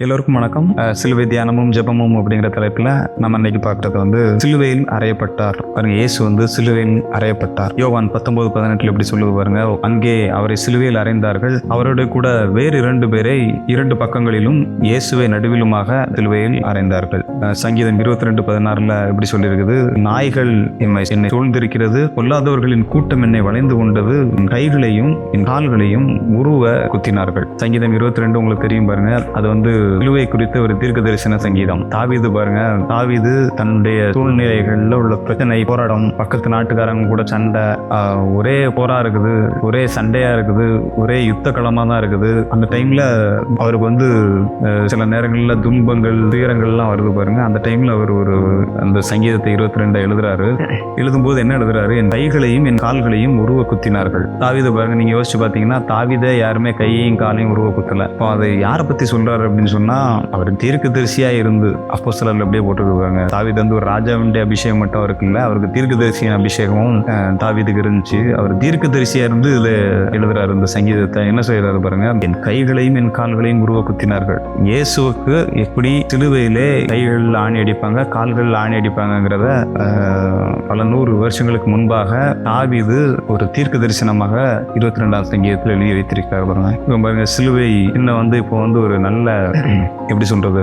எல்லோருக்கும் வணக்கம். சிலுவை தியானமும் ஜெபமும் அப்படிங்கிற தலைப்புல நம்ம இன்னைக்கு பார்க்கறது சிலுவையில் அறையப்பட்டார் பாருங்க. இயேசு சிலுவையில் அறையப்பட்டார். யோவான் 19:18 எப்படி சொல்லுவது பாருங்க. அங்கே அவரை சிலுவையில் அறைந்தார்கள், அவரோட கூட வேறு 2 பேரை 2 பக்கங்களிலும் இயேசுவை நடுவிலுமாக சிலுவையில் அறைந்தார்கள். சங்கீதம் 22:16 எப்படி சொல்லியிருக்குது, நாய்கள் என்னை சூழ்ந்திருக்கிறது, பொல்லாதவர்களின் கூட்டம் என்னை வளைந்து கொண்டது, என் கைகளையும் என் கால்களையும் உருவ குத்தினார்கள். சங்கீதம் 22 உங்களுக்கு தெரியும் பாருங்க. அது சிலுவை குறித்த ஒரு தீர்க்க தரிசன சங்கீதம். தாவீது பாருங்க, தாவீது தன்னுடைய சூழ்நிலைகள்ல உள்ள பிரச்சனை, போராட்டம், பக்கத்து நாட்டுக்காரங்க கூட சண்டை, ஒரே போரா இருக்குது, ஒரே சண்டையா இருக்குது, ஒரே யுத்த களமா தான் இருக்குது. அந்த டைம்ல அவருக்கு சில நேரங்கள்ல துன்பங்கள் துயரங்கள்லாம் வருது பாருங்க. அந்த டைம்ல அவர் அந்த சங்கீதத்தை 22 எழுதுறாரு. எழுதும்போது என்ன எழுதுறாரு, என் கைகளையும் என் கால்களையும் உருவ குத்தினார்கள். தாவீது பாருங்க, நீங்க யோசிச்சு பாத்தீங்கன்னா தாவீதை யாருமே கையையும் காலையும் உருவ குத்தல. இப்போ அதை யாரை பத்தி சொல்றாரு அப்படின்னு சொன்னா, அவர் தீர்க்கதரிசியா இருந்து அப்போஸ்தலர்ல அப்படியே போட்டுருக்காங்க. தாவீது ஒரு ராஜாவுடைய அபிஷேகம் மட்டும் இருக்குல்ல, அவருக்கு தீர்க்கதரிசியின் அபிஷேகமும் தாவீதுக்கு இருந்துச்சு. அவர் தீர்க்கதரிசியா இருந்து இதுல எழுதுறாரு இந்த சங்கீதத்தை. என்ன செய்யறாரு பாருங்க, என் கைகளையும் என் கால்களையும் உருவ குத்தினார்கள். இயேசுவுக்கு எப்படி சிலுவையிலே கைகள் ஆணி அடிப்பாங்க, கால்கள் ஆணி அடிப்பாங்கிறத பல 100 வருஷங்களுக்கு முன்பாக தாவீது ஒரு தீர்க்க தரிசனமாக 22ஆம் சங்கீதத்தில் எழுதி வைத்திருக்காரு பாருங்க. இப்போ பாருங்க, சிலுவை இன்னும் இப்போ ஒரு நல்ல எப்படி சொல்றது,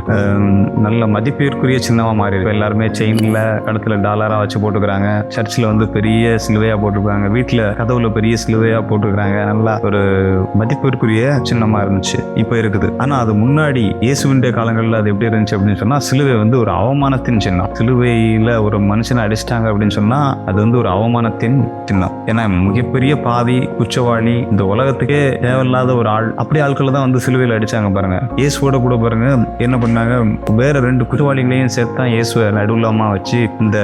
நல்ல மதிப்பிற்குரிய சின்னமா மாறி இருக்கு. எல்லாருமே செயின்ல கழுத்துல டாலரா வச்சு போட்டுக்கிறாங்க. சர்ச்சில் பெரிய சிலுவையா போட்டுருக்காங்க. வீட்டுல கதவுல பெரிய சிலுவையா போட்டுக்கிறாங்க. நல்லா ஒரு மதிப்பிற்குரிய சின்னமா இருந்துச்சு, இப்ப இருக்குது. ஆனா அது முன்னாடி இயேசுவின் காலங்கள்ல அது எப்படி இருந்துச்சு அப்படின்னு சொன்னா, சிலுவை ஒரு அவமானத்தின் சின்னம். சிலுவையில ஒரு மனுஷனை அடிச்சிட்டாங்க அப்படின்னு சொன்னா அது ஒரு அவமானத்தின் சின்னம். ஏன்னா மிகப்பெரிய பாவி, குற்றவாளி, இந்த உலகத்துக்கே தேவையில்லாத ஒரு ஆள், அப்படி ஆட்களை தான் சிலுவையில் அடிச்சாங்க பாருங்க. இயேசுவோட கூட பாருங்க என்ன பண்ணாங்க, வேற 2 குற்றவாளிகளையும் சேர்த்தான் இயேசுவை நடுவுலமா வச்சு இந்த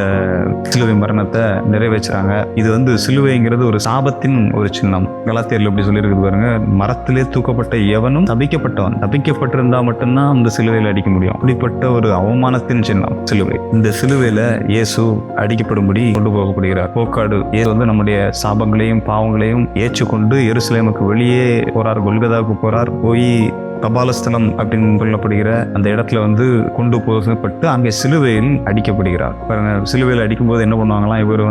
சிலுவை மரணத்தை நிறைவேற்றுறாங்க. இது சிலுவைங்கிறது ஒரு சாபத்தின் ஒரு சின்னம். கலாத்தியர்ல எப்படி சொல்லியிருக்குது பாருங்க, மரத்திலே தூக்கப்பட்ட எவனும் தபிக்கப்பட்டவன், தபிக்கப்பட்டிருந்தா மட்டும்தான் அந்த சிலுவையில் அடிக்க முடியும். அப்படிப்பட்ட ஒரு அவமானத்தின் சின்னம் சிலுவை. இந்த சிலுவையில இயேசு அடிக்கப்படும்படி கொண்டு போகப்படுகிறார். போக்காடு இயேசு நம்முடைய சாபங்களையும் பாவங்களையும் ஏற்றுக்கொண்டு எருசலேமுக்கு வெளியே போறார், கொல்கதாவுக்கு போறார். போய் கபாலஸ்தலம் அப்படின்னு சொல்லப்படுகிற அந்த இடத்துல கொண்டு போகப்பட்டு அங்கே சிலுவையில் அடிக்கப்படுகிறார் பாருங்க. சிலுவையில் அடிக்கும்போது என்ன பண்ணுவாங்களாம், இவர்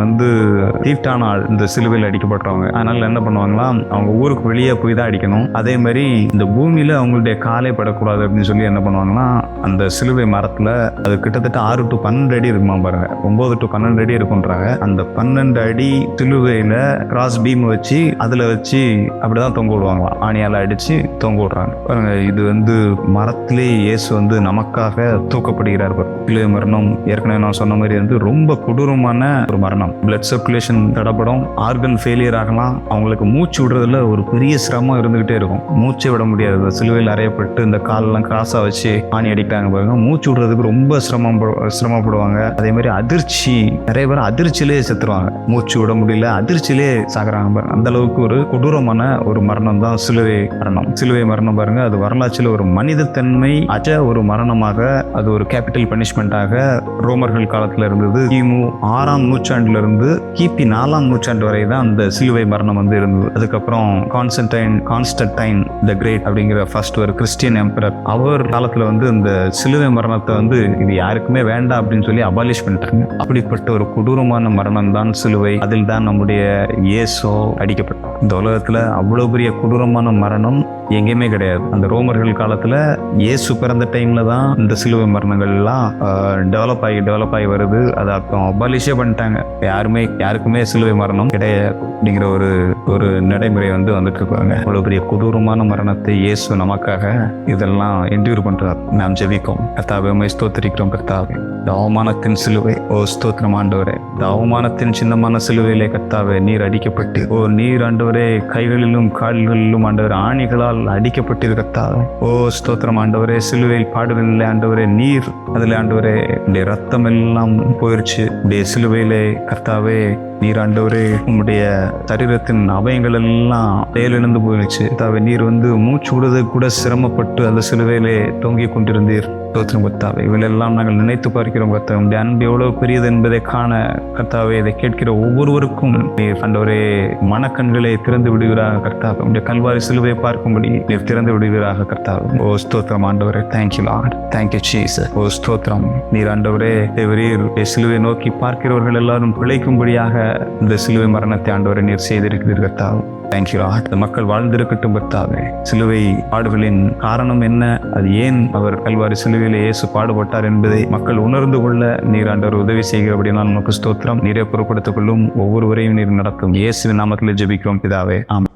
தீட்டான ஆள், இந்த சிலுவையில் அடிக்கப்பட்டவங்க. அதனால என்ன பண்ணுவாங்களாம், அவங்க ஊருக்கு வெளியே போய் தான் அடிக்கணும். அதே மாதிரி இந்த பூமியில அவங்களுடைய காலை படக்கூடாது அப்படின்னு சொல்லி என்ன பண்ணுவாங்கன்னா, அந்த சிலுவை மரத்துல அது கிட்டத்தட்ட 6 to 12 அடி இருக்குமா பாருங்க. 9 to 12 அடி இருக்குன்றாங்க. அந்த 12 அடி சிலுவையில கிராஸ் பீம் வச்சு அதுல வச்சு அப்படிதான் தொங்க விடுவாங்களாம். ஆணியால அடிச்சு தொங்க விடுறாங்க பாருங்க. இது மரத்திலே இயேசு நமக்காக தூக்கப்படுகிறார். சிலுவை மரணம் ஏற்கனவே நான் சொன்ன மாதிரி ரொம்ப கொடூரமான ஒரு மரணம். பிளட் சர்க்குலேஷன் தடப்படும், ஆர்கன் ஃபெயிலியர் ஆகலாம், அவங்களுக்கு மூச்சு விடுறதுல ஒரு பெரிய சிரமம் இருந்துகிட்டே இருக்கும். மூச்சை விட முடியாது. சிலுவையில் அறையப்பட்டு இந்த காலெல்லாம் கிராஸா வச்சு ஆணி அடிக்கிறாங்க பாருங்க. மூச்சு விடுறதுக்கு ரொம்ப சிரமப்படுவாங்க. அதே மாதிரி அதிர்ச்சி, நிறைய பேர் அதிர்ச்சியிலே செத்துருவாங்க. மூச்சு விட முடியல, அதிர்ச்சியிலே சாகுறாங்க பாருங்க. அந்த அளவுக்கு ஒரு கொடூரமான ஒரு மரணம் தான் சிலுவை மரணம். சிலுவை மரணம் பாருங்க, அது வரலாற்றில் ஒரு மனிதத்தன்மை அற்ற ஒரு மரணமாக, அது ஒரு கேபிட்டல் பனிஷ்மெண்டாக ரோமர்கள் காலத்துல இருந்தது. கிமு 6ஆம் நூற்றாண்டுல இருந்து கிபி 4ஆம் நூற்றாண்டு வரை தான் அந்த சிலுவை மரணம் இருந்தது. அதுக்கப்புறம் கான்ஸ்டன்டைன் த கிரேட் அப்படிங்கிற ஃபர்ஸ்ட் ஒரு கிறிஸ்டியன் எம்பரர், அவர் காலத்துல இந்த சிலுவை மரணத்தை இது யாருக்குமே வேண்டாம் அப்படின்னு சொல்லி அபாலிஷ் பண்ணிட்டாங்க. அப்படிப்பட்ட ஒரு கொடூரமான மரணம் தான் சிலுவை. அதில் தான் நம்முடைய இயேசு அடிக்கப்பட்டார். இந்த உலகத்துல அவ்வளவு பெரிய கொடூரமான மரணம் எங்கேயுமே கிடையாது. அந்த ரோமர்கள் காலத்துல இயேசு பிறந்த டைம்ல தான் இந்த சிலுவை மரணங்கள் எல்லாம் டெவலப் ஆகி வருது. அதை அப்புறம் அபாலிஷே பண்ணிட்டாங்க. யாருக்குமே சிலுவை மரணம் கிடையாது அப்படிங்கிற ஒரு நடைமுறை வந்துட்டு இருக்காங்க. அவ்வளவு பெரிய கொடூரமான மரணத்தை இயேசு நமக்காக இதெல்லாம் என்டியூர் பண்றார். நாம் ஜெபிப்போம். கர்த்தாவே, உம்மை ஸ்தோத்திரிக்கிறோம். கர்த்தாவே, இந்த அவமானத்தின் சிலுவை, ஓ ஸ்தோத்திரம் ஆண்டவரே, இந்த அவமானத்தின் சின்னமான சிலுவையிலே கர்த்தாவே நீர் அடிக்கப்பட்டு, ஓ நீர் ஆண்டவரே கைகளிலும் கால்களிலும் ஆண்டவர் ஆணிகளால் அடிக்கப்பட்டிருக்கத்தாவே, ஓ ஸ்தோத்திரம் ஆண்டவரே. சிலுவையில் பாடுவதில்லை ஆண்டவரே, நீர் அதுல ஆண்டவரே ரத்தம் எல்லாம் போயிருச்சு. சிலுவையிலே கர்த்தாவே நீர் ஆண்டவரே உம்முடைய சரீரத்தின் அவயங்கள் எல்லாம் செயலிழந்து போயிடுச்சு கர்த்தாவே. நீர் மூச்சு விடுறது கூட சிரமப்பட்டு அந்த சிலுவையிலே தொங்கிக் கொண்டிருந்தீர். ஸ்தோத்திரம் கர்த்தாவே. இவையெல்லாம் நாங்கள் நினைத்து பார்க்கிறோம் கர்த்தாவே. உம்முடைய அன்பு எவ்வளவு பெரியது என்பதை காண கர்த்தாவே, இதை கேட்கிற ஒவ்வொருவருக்கும் நீர் ஆண்டவரே மனக்கண்களை திறந்து விடுவீராக கர்த்தாவே. உம்முடைய கல்வாரி சிலுவையை பார்க்கும்படி நீர் திறந்து விடுவீராக கர்த்தாவே. ஓ ஸ்தோத்திரம் ஆண்டவரே. Thank you Lord. Thank you Jesus. ஓ ஸ்தோத்திரம். நீர் ஆண்டவரே தேவரீர் சிலுவை நோக்கி பார்க்கிறவர்கள் எல்லாரும் பிழைக்கும்படியாக இந்த சிலுவை மரணத்தை ஆண்டவரை நீர் செய்திருக்கிறீர் கர்த்தாவே. Thank you Lord. இந்த மக்கள் வாழ்ந்திருக்கட்டும் கர்த்தாவே. சிலுவை பாடுகளின் காரணம் என்ன, அது ஏன் அவர் கல்வாரி சிலுவையிலே இயேசு பாடுபட்டார் என்பதை மக்கள் உணர்ந்து கொள்ள நீர் ஆண்டவர் உதவி செய்கிறபடினால் நமக்கு ஸ்தோத்திரம். நீரே பொறுப்படுத்திக் கொள்ளும், ஒவ்வொருவரையும் நீர் நடத்தும். இயேசுவின் நாமத்தில் ஜெபிக்கிறோம் பிதாவே. ஆமென்.